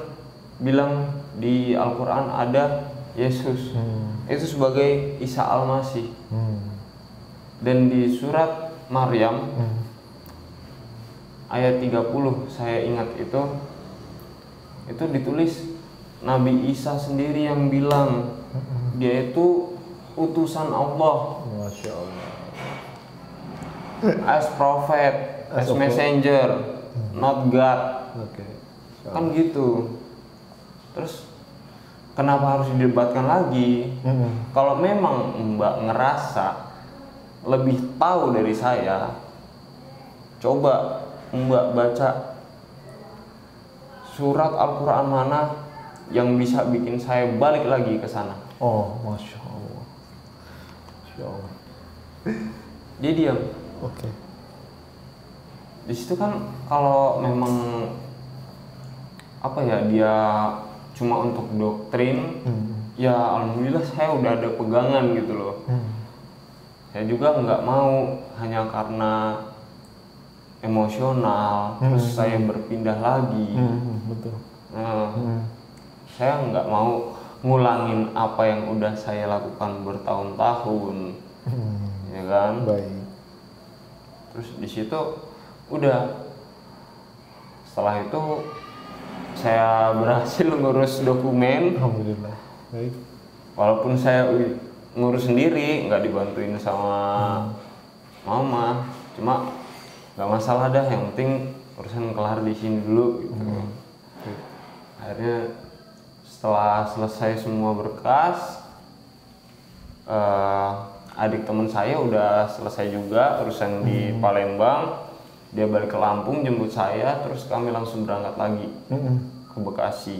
bilang di Al-Quran ada Yesus. Itu sebagai Isa Al-Masih. Dan di surat Maryam ayat 30 saya ingat itu ditulis Nabi Isa sendiri yang bilang dia itu utusan Allah. Masya Allah. As prophet, as messenger, not God. Oke. Kan gitu. Terus kenapa harus didebatkan lagi? Kalau memang Mbak ngerasa lebih tahu dari saya, coba Mbak baca surat Al-Quran mana yang bisa bikin saya balik lagi ke sana. Oh, Masya Allah. Masya Allah. Dia diam. Oke. Di situ kan kalau memang apa ya, dia cuma untuk doktrin, ya alhamdulillah saya udah ada pegangan gitu loh. Saya juga nggak mau hanya karena emosional terus saya berpindah lagi. Betul. Nah, saya nggak mau ngulangin apa yang udah saya lakukan bertahun-tahun, ya kan? Baik. Terus di situ udah, setelah itu saya berhasil ngurus dokumen. Alhamdulillah. Baik. Walaupun saya ngurus sendiri, nggak dibantuin sama mama, cuma nggak masalah dah, yang penting urusan kelar di sini dulu gitu. Akhirnya setelah selesai semua berkas, adik teman saya udah selesai juga urusan di Palembang, dia balik ke Lampung jemput saya, terus kami langsung berangkat lagi ke Bekasi.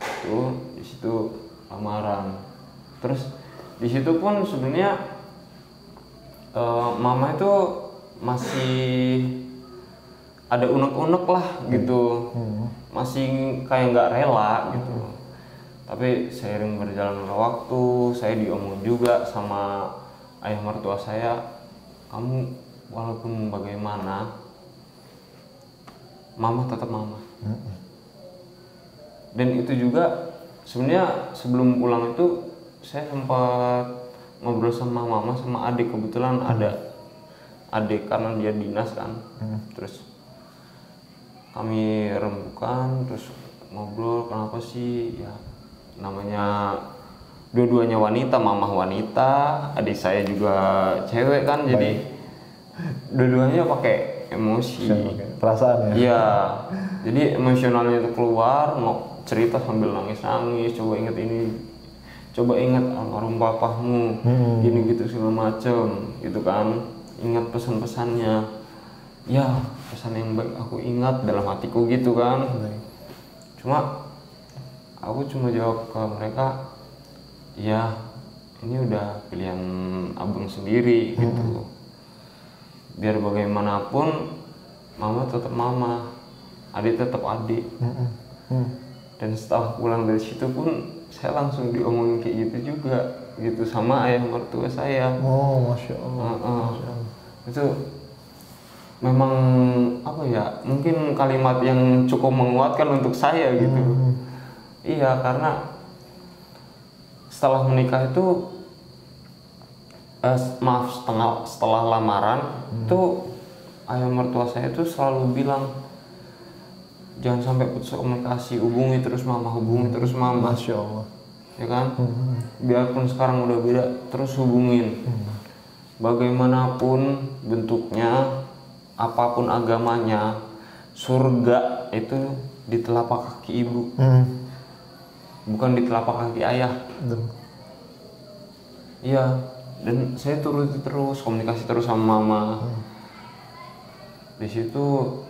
Itu di situ lamaran. Terus di situ pun sebenarnya mama itu masih ada unek-unek lah gitu, masih kayak nggak rela gitu. Tapi seiring berjalannya waktu, saya diomong juga sama ayah mertua saya, kamu walaupun bagaimana, mama tetap mama. Dan itu juga sebenarnya sebelum pulang itu saya sempat ngobrol sama mama sama adik, kebetulan ada adik karena dia dinas kan. Terus kami rembukan, terus ngobrol kenapa sih, ya namanya dua-duanya wanita, mama wanita, adik saya juga cewek kan. Jadi dua-duanya pakai emosi, perasaan ya. Iya, jadi emosionalnya itu keluar, mau cerita sambil nangis-nangis, coba inget ini, coba inget almarhum papahmu, gini gitu segala macem, gitu kan. Ingat pesan-pesannya, ya pesan yang baik aku ingat dalam hatiku gitu kan. Cuma aku cuma jawab ke mereka, ya ini udah pilihan abang sendiri gitu. Biar bagaimanapun mama tetap mama, adik tetap adik. Dan setelah pulang dari situ pun saya langsung diomongin kayak gitu juga gitu sama ayah mertua saya. Oh, Masya Allah. Masya Allah. Itu memang apa ya, mungkin kalimat yang cukup menguatkan untuk saya gitu. Iya, karena setelah menikah itu setelah lamaran itu ayah mertua saya itu selalu bilang, jangan sampai putus komunikasi, hubungi terus mama. Masya Allah. Ya kan? Biarpun sekarang udah beda, terus hubungin. Bagaimanapun bentuknya, apapun agamanya, surga itu di telapak kaki ibu, bukan di telapak kaki ayah. Iya, dan saya turuti terus, komunikasi terus sama mama. Di situ,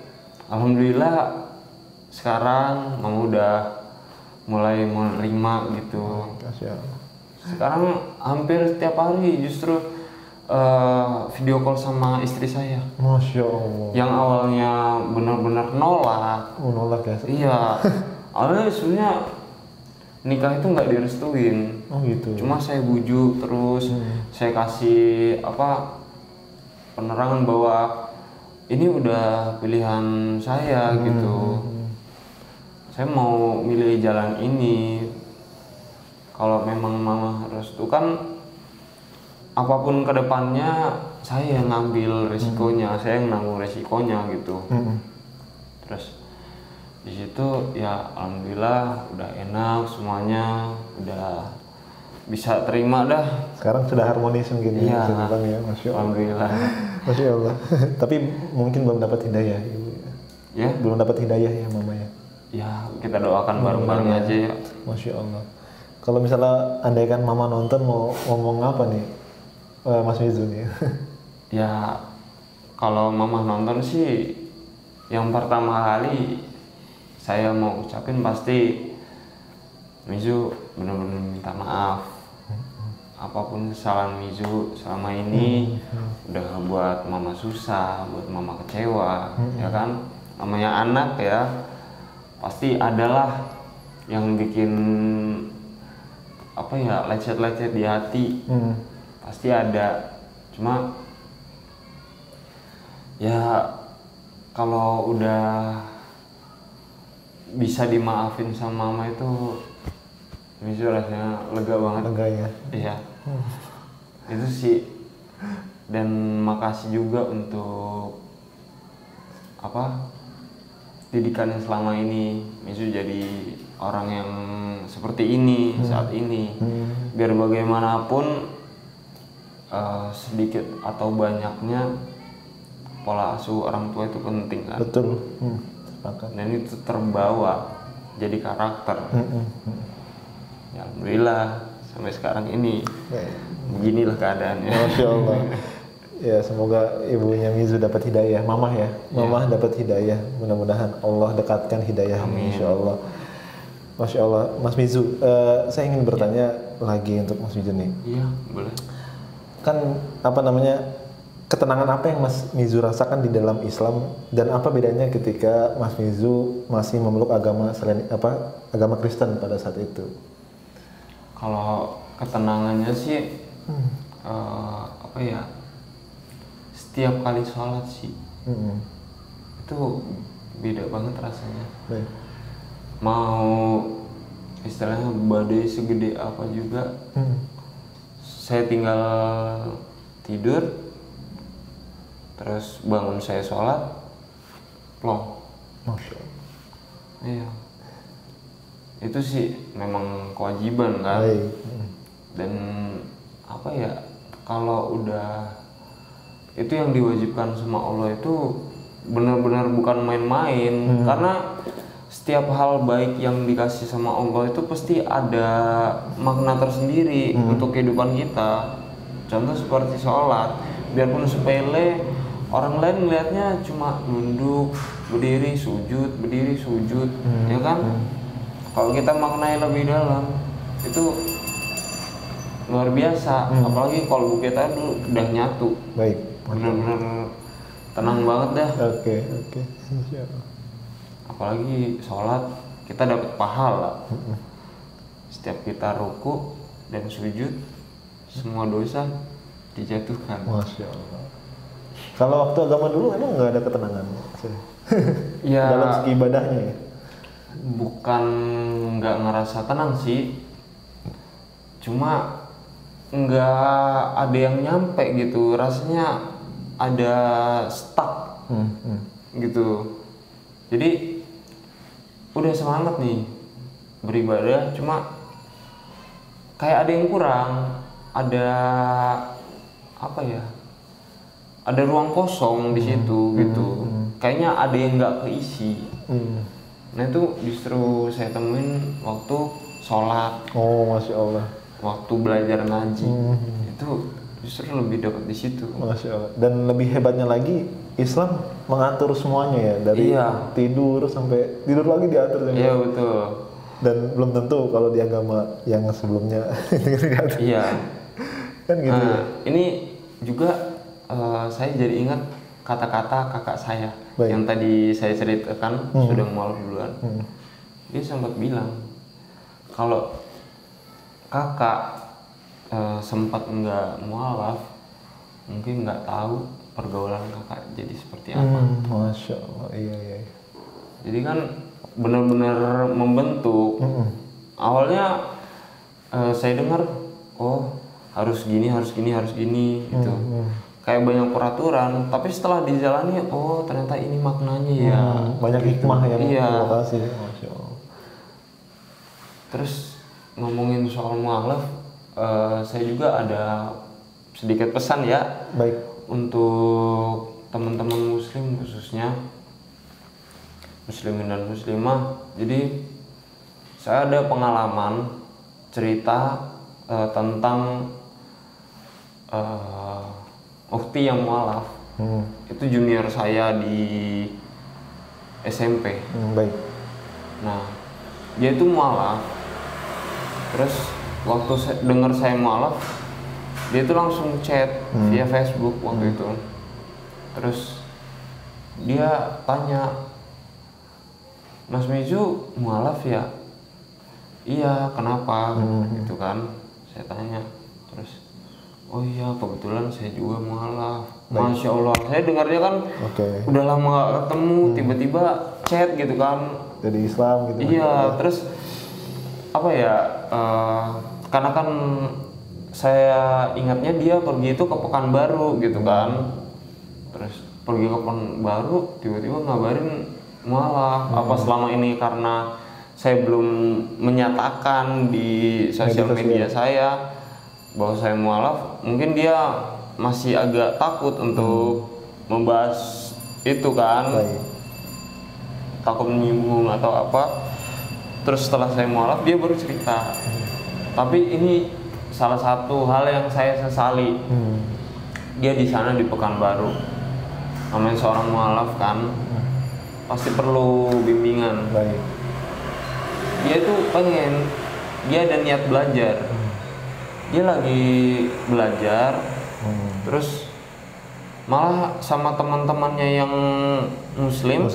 alhamdulillah sekarang mama udah mulai menerima gitu. Sekarang hampir setiap hari justru video call sama istri saya. Masya Allah. Yang awalnya benar-benar nolak. Nolak ya? Iya. Awalnya sebenarnya nikah itu nggak direstuin. Oh gitu. Cuma saya bujuk terus, saya kasih penerangan bahwa ini udah pilihan saya gitu. Saya mau milih jalan ini. Kalau memang mama restu kan apapun kedepannya saya yang ngambil resikonya, saya yang nanggung resikonya gitu. Terus di situ ya alhamdulillah udah enak semuanya, udah bisa terima dah. Sekarang sudah harmonis mungkin ya, Bang ya, Masya Allah. Alhamdulillah. Masya Allah. Tapi mungkin belum dapat hidayah Ibu. Ya? Belum dapat hidayah ya mama ya. Ya kita doakan bareng-bareng aja ya. Masya Allah. Kalau misalnya andaikan mama nonton mau ngomong apa nih, Mas Mizu nih? Ya kalau mama nonton sih, yang pertama kali saya mau ucapin pasti Mizu benar-benar minta maaf. Apapun kesalahan Mizu selama ini udah buat mama susah, buat mama kecewa, ya kan? Namanya anak ya, pasti adalah yang bikin lecet-lecet di hati. Pasti ada. Cuma ya kalau udah bisa dimaafin sama mama itu Mizu rasanya lega banget. Lega ya? Iya. Itu sih. Dan makasih juga untuk didikan yang selama ini. Mizu jadi orang yang seperti ini saat ini. Biar bagaimanapun sedikit atau banyaknya pola asuh orang tua itu penting kan. Betul. Sepakat. Dan itu terbawa jadi karakter. Ya, alhamdulillah sampai sekarang ini beginilah keadaannya. Masya Allah. Ya semoga ibunya Mizu dapat hidayah, mama ya, mama dapat hidayah. Mudah-mudahan Allah dekatkan hidayah. Insya Allah. Masya Allah, Mas Mizu, saya ingin bertanya lagi untuk Mas Mizu nih. Iya, boleh. Kan ketenangan apa yang Mas Mizu rasakan di dalam Islam dan apa bedanya ketika Mas Mizu masih memeluk agama agama Kristen pada saat itu? Kalau ketenangannya sih setiap kali sholat sih itu beda banget rasanya. Baik. Mau istilahnya badai segede apa juga, saya tinggal tidur terus bangun saya sholat plong. Masya Allah. Iya, itu sih memang kewajiban kan. Baik. Dan kalau udah itu yang diwajibkan sama Allah itu benar-benar bukan main-main. Karena setiap hal baik yang dikasih sama Allah itu pasti ada makna tersendiri untuk kehidupan kita. Contoh seperti sholat, biarpun sepele, orang lain melihatnya cuma nunduk, berdiri, sujud, ya kan? kalau kita maknai lebih dalam itu luar biasa. Apalagi kalau kita dulu udah nyatu, Baik. bener-bener tenang banget dah. Oke. Insyaallah. Apalagi sholat kita dapat pahala. Setiap kita ruku dan sujud, semua dosa dijatuhkan. Masya Allah. Kalau waktu agama dulu emang nggak ada ketenangan Ya, dalam segi ibadahnya ya? bukan nggak ngerasa tenang sih, cuma nggak ada yang nyampe gitu, rasanya ada stuck gitu. Jadi udah semangat nih beribadah, cuma kayak ada yang kurang, ada apa ya, ada ruang kosong di situ gitu. Kayaknya ada yang nggak keisi. Nah itu justru saya temuin waktu sholat, Oh, Masya Allah. waktu belajar ngaji. Itu justru lebih dapat di situ. Masya Allah. Dan lebih hebatnya lagi, Islam mengatur semuanya ya, dari Iya. tidur sampai tidur lagi diatur. Iya betul. Dan belum tentu kalau di agama yang sebelumnya diatur. Iya. Kan gitu. Nah, ini juga saya jadi ingat kata-kata kakak saya. Baik. Yang tadi saya ceritakan sudah mualaf duluan. Dia sempat bilang kalau kakak sempat nggak mualaf, mungkin nggak tahu pergaulan kakak jadi seperti apa. Masya Allah, iya. Jadi kan benar-benar membentuk. Awalnya saya dengar, oh harus gini gitu. Kayak banyak peraturan, tapi setelah dijalani, oh ternyata ini maknanya ya. Banyak hikmah yang Iya. kasih, Masya Allah. Terus ngomongin soal mualaf, saya juga ada sedikit pesan ya Baik. untuk teman-teman muslim, khususnya muslimin dan muslimah. Jadi saya ada pengalaman cerita tentang ukhti yang mualaf. Itu junior saya di SMP. Baik. Nah, dia itu mualaf. Terus waktu dengar saya mualaf, dia itu langsung chat via Facebook waktu itu. Terus dia tanya, Mas Mizu mualaf ya? Iya, kenapa? Gitu kan. Saya tanya. Terus, oh iya kebetulan saya juga mualaf. Masya Allah, saya dengarnya kan Oke. udah lama gak ketemu, tiba-tiba chat gitu kan. Jadi Islam gitu. Iya, terus apa ya? Karena kan saya ingatnya dia pergi itu ke Pekanbaru gitu kan. Terus pergi ke Pekanbaru, tiba-tiba ngabarin mualaf. Apa selama ini karena saya belum menyatakan di sosial media saya bahwa saya mualaf, mungkin dia masih agak takut untuk membahas itu kan. Baik. Takut menyinggung atau apa. Terus setelah saya mualaf dia baru cerita. Tapi ini salah satu hal yang saya sesali. Dia di sana di Pekanbaru, namanya seorang mualaf kan, pasti perlu bimbingan. Baik. Dia tuh pengen, dia ada niat belajar. Dia lagi belajar, terus malah sama teman-temannya yang muslim.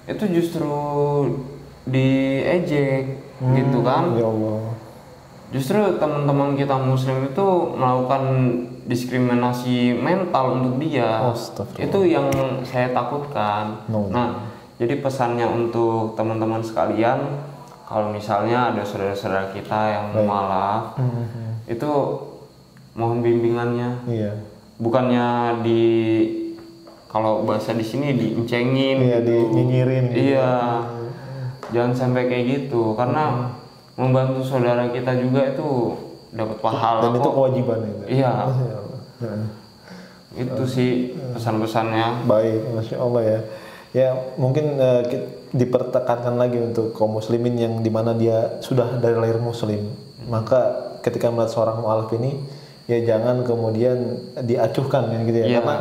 Itu justru diejek gitu kan. Ya Allah. Justru teman-teman kita muslim itu melakukan diskriminasi mental untuk dia. Astagfirullah. Itu yang saya takutkan. No. Nah, jadi pesannya untuk teman-teman sekalian, kalau misalnya ada saudara-saudara kita yang mualaf, itu mohon bimbingannya. Iya. Bukannya kalau bahasa di sini diencengin, Iya, gitu. dinyinyirin. Iya, jangan sampai kayak gitu, karena membantu saudara kita juga itu dapat pahala. Dan itu kok. kewajiban itu. Iya, Masya Allah. itu sih pesan-pesannya. Baik, Masya Allah ya. Ya mungkin dipertekankan lagi untuk kaum muslimin yang dimana dia sudah dari lahir muslim. Maka ketika melihat seorang mualaf ini, ya jangan kemudian diacuhkan kan gitu ya. Iya. Karena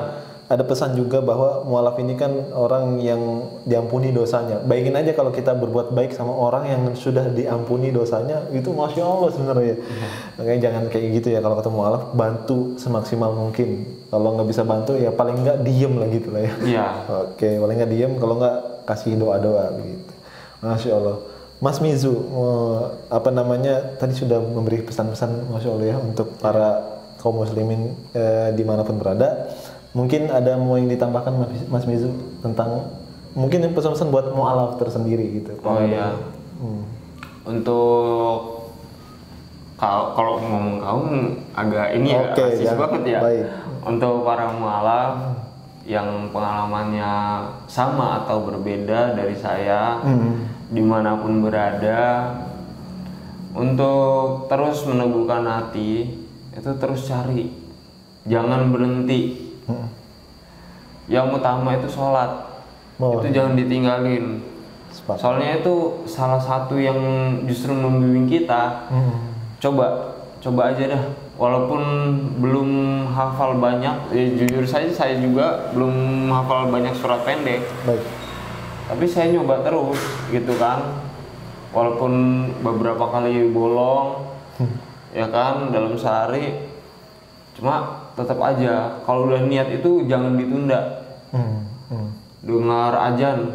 ada pesan juga bahwa mualaf ini kan orang yang diampuni dosanya. Bayangin aja kalau kita berbuat baik sama orang yang sudah diampuni dosanya, itu masya Allah sebenarnya. Makanya jangan kayak gitu ya, kalau ketemu mualaf bantu semaksimal mungkin. Kalau nggak bisa bantu ya paling nggak diem lah gitu lah ya. Iya. Oke, paling nggak diem, kalau nggak kasih doa-doa gitu. Masya Allah. Mas Mizu, apa namanya, tadi sudah memberi pesan-pesan masya Allah ya untuk para kaum muslimin dimanapun berada. Mungkin ada mau yang ditambahkan Mas Mizu tentang mungkin pesan-pesan buat mualaf tersendiri gitu. Oh iya. Untuk kalau ngomong kaum agak ini ya, Oke, rasis ya. banget ya. Baik. Untuk para mualaf yang pengalamannya sama atau berbeda dari saya, dimanapun berada, untuk terus meneguhkan hati, itu terus cari, jangan berhenti. Yang utama itu sholat, itu jangan ditinggalin. Sepakat. Soalnya itu salah satu yang justru membimbing kita. Coba aja dah, walaupun belum hafal banyak, ya jujur saja saya juga belum hafal banyak surat pendek. Baik. Tapi saya nyoba terus gitu kan, walaupun beberapa kali bolong, ya kan, dalam sehari. Cuma tetap aja, kalau udah niat itu jangan ditunda. Dengar azan,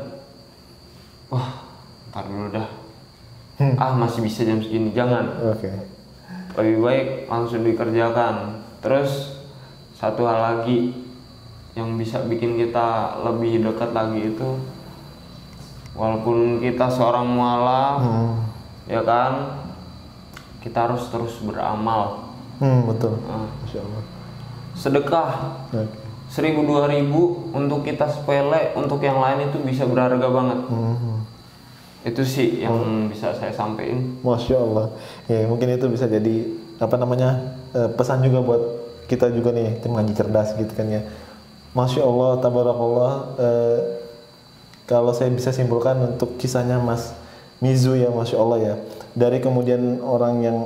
wah ntar dulu dah, masih bisa jam segini, jangan. Oke. Lebih baik langsung dikerjakan. Terus satu hal lagi yang bisa bikin kita lebih dekat lagi itu, walaupun kita seorang mualaf, ya kan, kita harus terus beramal. Betul. Masya Allah. Sedekah 1.000 2.000 untuk kita sepele, untuk yang lain itu bisa berharga banget. Itu sih yang bisa saya sampaikan. Masya Allah. Ya mungkin itu bisa jadi apa namanya pesan juga buat kita juga nih, tim ngaji cerdas gitu kan ya. Masya Allah, tabarakallah. Kalau saya bisa simpulkan untuk kisahnya Mas Mizu ya, Masya Allah ya. Dari kemudian orang yang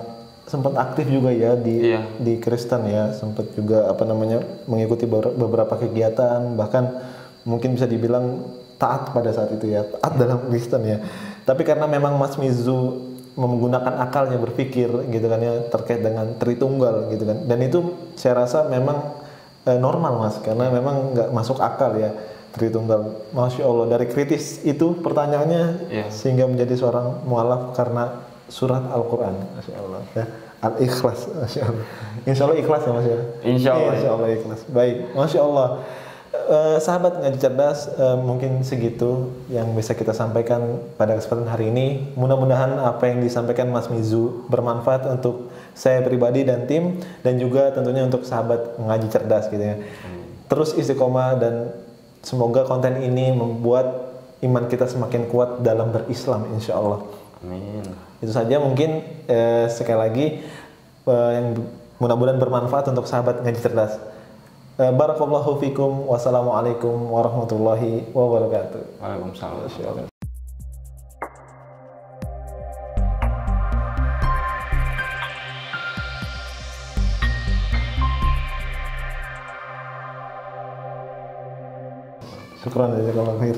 sempat aktif juga ya di Kristen ya, sempat juga apa namanya mengikuti beberapa kegiatan, bahkan mungkin bisa dibilang taat pada saat itu ya, taat dalam Kristen ya. Tapi karena memang Mas Mizu menggunakan akalnya berpikir gitu kan ya, terkait dengan Tritunggal gitu kan, dan itu saya rasa memang normal Mas, karena memang nggak masuk akal ya Tritunggal. Masya Allah, dari kritis itu pertanyaannya sehingga menjadi seorang mualaf karena surat Al-Quran, Masya Allah ya. Al-Ikhlas, Masya Allah. Insya Allah ikhlas ya Mas ya? Insya Allah. Insya Allah ikhlas. Baik, Masya Allah. Sahabat ngaji cerdas, mungkin segitu yang bisa kita sampaikan pada kesempatan hari ini. Mudah-mudahan apa yang disampaikan Mas Mizu bermanfaat untuk saya pribadi dan tim, dan juga tentunya untuk sahabat ngaji cerdas gitu ya. Terus istiqomah, dan semoga konten ini membuat iman kita semakin kuat dalam berislam, insya Allah. Amin. Itu saja mungkin, sekali lagi yang mudah-mudahan bermanfaat untuk sahabat ngaji cerdas. Barakallahu fikum. Wassalamualaikum warahmatullahi wabarakatuh. Waalaikumsalam. Syukran jazakallahu khair.